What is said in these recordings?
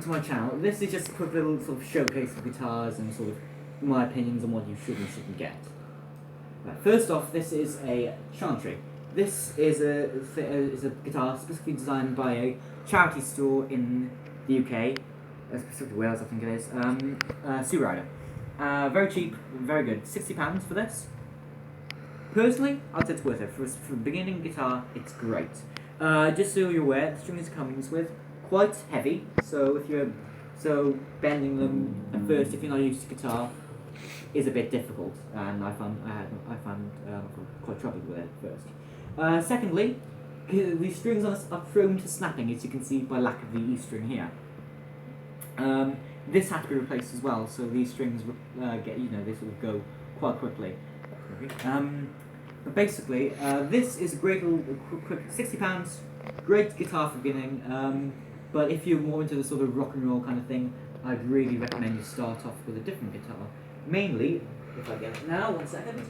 welcome to my channel. This is just a quick little sort of showcase of guitars and sort of my opinions on what you should and shouldn't get. Right, first off, this is a Chantry. This is a guitar specifically designed by a charity store in the UK, specifically Wales I think it is, Sue Ryder. Very cheap, very good. £60 for this. Personally, I'd say it's worth it. For a beginning guitar, it's great. Just so you're aware, the strings it comes with quite heavy, so bending them at first, if you're not used to guitar, is a bit difficult, and I found quite troubled with it at first. Secondly, the strings are prone to snapping, as you can see by lack of the E string here. This had to be replaced as well, so these strings they sort of go quite quickly. But basically, this is a great little quick £60, great guitar for beginning. But if you're more into the sort of rock and roll kind of thing, I'd really recommend you start off with a different guitar. Mainly, if I get it now, 1 second.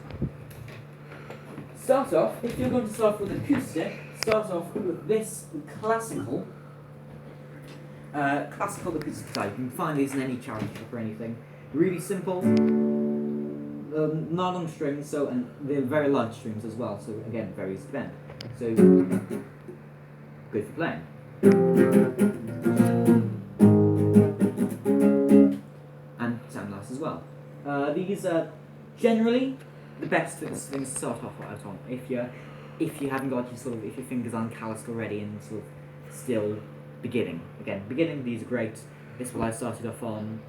Start off, if you're going to start with acoustic, start off with this classical acoustic guitar. You can find these in any charity shop or anything. Really simple, not long strings, and they're very large strings as well, so again, very easy to bend. So, good for playing. And sound nice as well. These are generally the best things to start off on. If you haven't got if your fingers aren't calloused already and sort of still beginning. Again, beginning, these are great. This is what I started off on.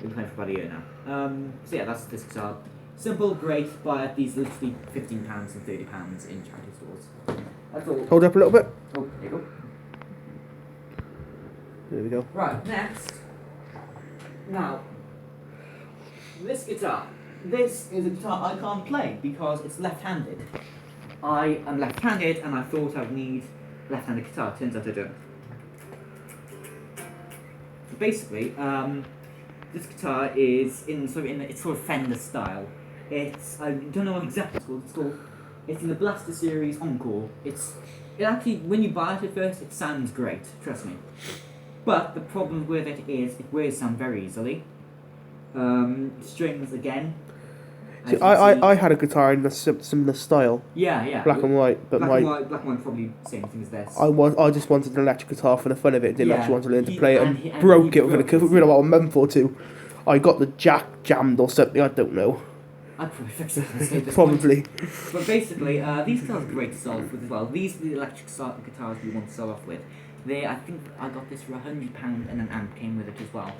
Been playing for about a year now. So yeah, that's this guitar. Simple, great. Buy at these literally £15 and £30 in charity stores. That's all. Hold up a little bit. Oh, there you go. There we go. Right, next. Now, this guitar. This is a guitar I can't play because it's left-handed. I am left-handed and I thought I would need a left-handed guitar. Turns out I don't. Basically, this guitar is in it's sort of Fender style. I don't know what exactly it's called. It's in the Blaster Series Encore. It actually, when you buy it at first, it sounds great. Trust me. But the problem with it is it wears down very easily. Strings again. See, I had a guitar in a similar style. Yeah. Black and white, but black and white probably same thing as this. I just wanted an electric guitar for the fun of it. Didn't actually want to learn to play it, and broke it within about a month or two. I got the jack jammed or something. I don't know. I'd probably fix it. Probably. But basically, these guitars are great to start off with as well. These are the electric guitars we want to start off with. I think I got this for £100 and an amp came with it as well.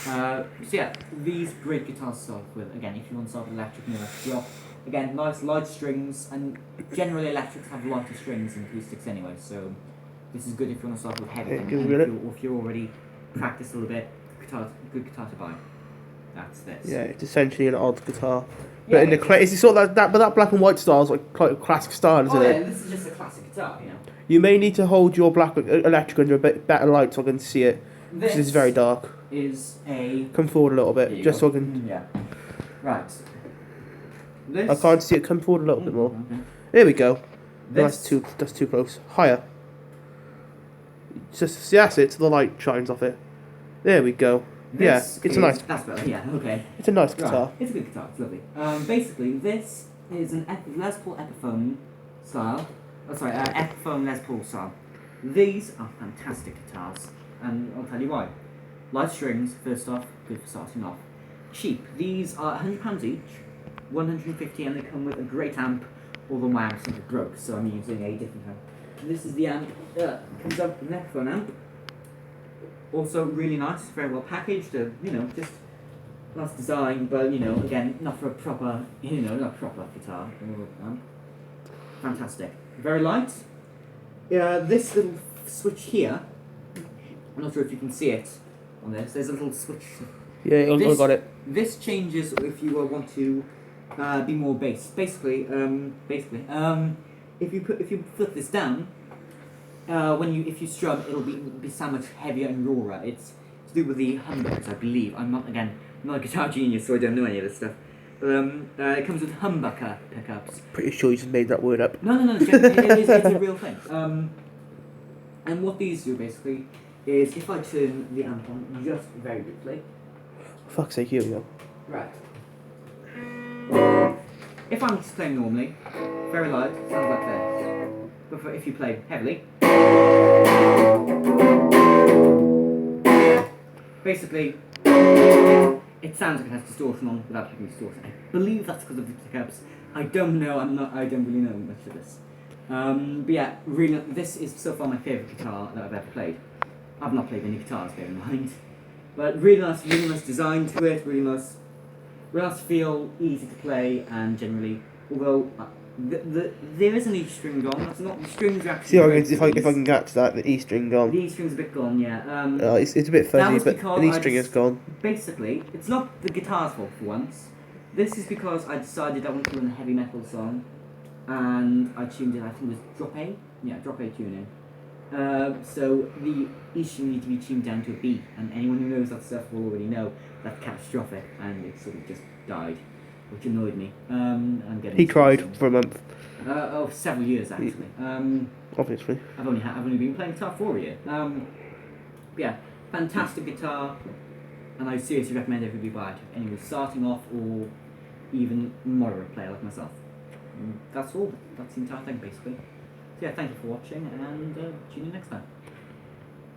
So yeah, these great guitars to start with. Again, if you want to start with electric and electric rock, again, nice light strings, and generally electrics have lighter strings than acoustics anyway. So this is good if you want to start with heavy. If you're already practiced a little bit, good guitar to buy. That's this. Yeah, it's essentially an odd guitar. But in the is it sort of that that black and white style is like quite a classic style, isn't it? This is just a classic guitar, you know. You may need to hold your black electric under a bit better light so I can see it. This is very dark. Come forward a little bit, just so I can. Yeah. Right. I can't see it. Come forward a little bit more. Okay. There we go. That's too close. Higher. Just that's it. So the light shines off it. There we go. It's a nice. That's better. Yeah. Okay. It's a nice guitar. Right. It's a good guitar. It's lovely. Basically, this is an Les Paul Epiphone style. Epiphone Les Paul style. These are fantastic guitars, and I'll tell you why. Light strings, first off, good for starting off. Cheap. These are £100 each, 150, and they come with a great amp. Although my amp simply broke, so I'm using a different amp. This is the amp. Comes up with an Epiphone amp. Also really nice, very well packaged. Just nice design, but again, not for a proper, not proper guitar amp. Fantastic. Very light. This little switch here, I'm not sure if you can see it on this. There's a little switch. Yeah, I got it. This changes if you want to be more bass. Basically, if you flip this down, if you strum, it'll be so much heavier and rawer. It's to do with the humbuckers, I believe. I'm not a guitar genius, so I don't know any of this stuff. It comes with humbucker pickups. Pretty sure you just made that word up. No, it's a real thing. And what these do basically is if I turn the amp on just very briefly. For fuck's sake, here we go. Right. If I'm just playing normally, very loud, sounds like this. But if you play heavily, basically, it sounds like it has distortion on without having distortion. I believe that's because of the pickups. I don't know. I don't really know much of this. But yeah, really, this is so far my favourite guitar that I've ever played. I've not played any guitars, bear in mind. But really nice design to it. Really nice feel, easy to play, and generally, although there is an E string gone. That's not the strings are actually. See, if I can catch that, the E string gone. The E string's a bit gone, yeah. It's a bit fuzzy, but the E string is gone. Basically, it's not the guitar's fault for once. This is because I decided I wanted to learn a heavy metal song, and I tuned in. I think it was drop A. Yeah, drop A tuning. So the E string needs to be tuned down to a B, and anyone who knows that stuff will already know that's catastrophic, and it sort of just died, which annoyed me. He cried for a month. Several years actually. Obviously. I've only been playing guitar for a year. Yeah, fantastic guitar, and I seriously recommend everybody buy it. Anyone starting off or even moderate player like myself. That's all. That's the entire thing basically. So yeah, thank you for watching, and tune in next time.